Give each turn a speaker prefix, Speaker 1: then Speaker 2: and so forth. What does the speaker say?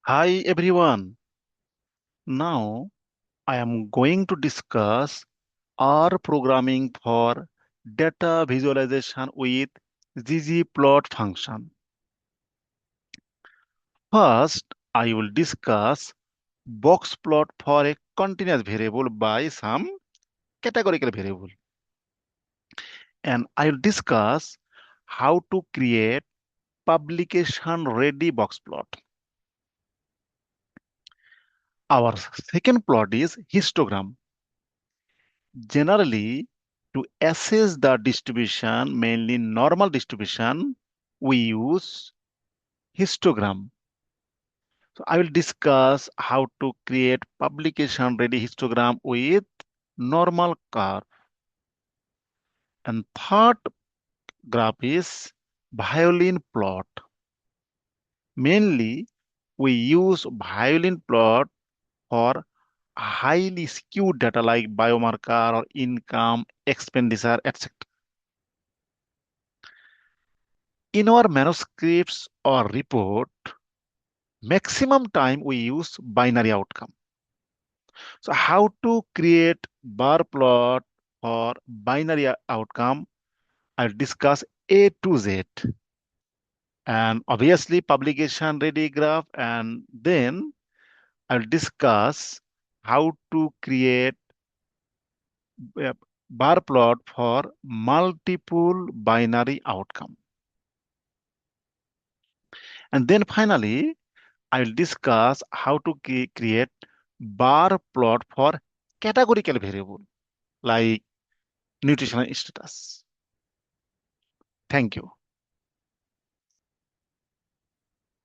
Speaker 1: Hi everyone. Now I am going to discuss R programming for data visualization with ggplot function. First, I will discuss box plot for a continuous variable by some categorical variable. And I will discuss how to create publication ready box plot. Our second plot is histogram. Generally, to assess the distribution, mainly normal distribution, we use histogram. So I will discuss how to create publication ready histogram with normal curve. And third graph is violin plot. Mainly, we use violin plot for highly skewed data like biomarker or income, expenditure, etc. In our manuscripts or report, maximum time we use binary outcome. So how to create bar plot for binary outcome? I'll discuss A to Z and obviously publication ready graph, and then I'll discuss how to create a bar plot for multiple binary outcome. And then finally, I will discuss how to create bar plot for categorical variable like nutritional status. Thank you.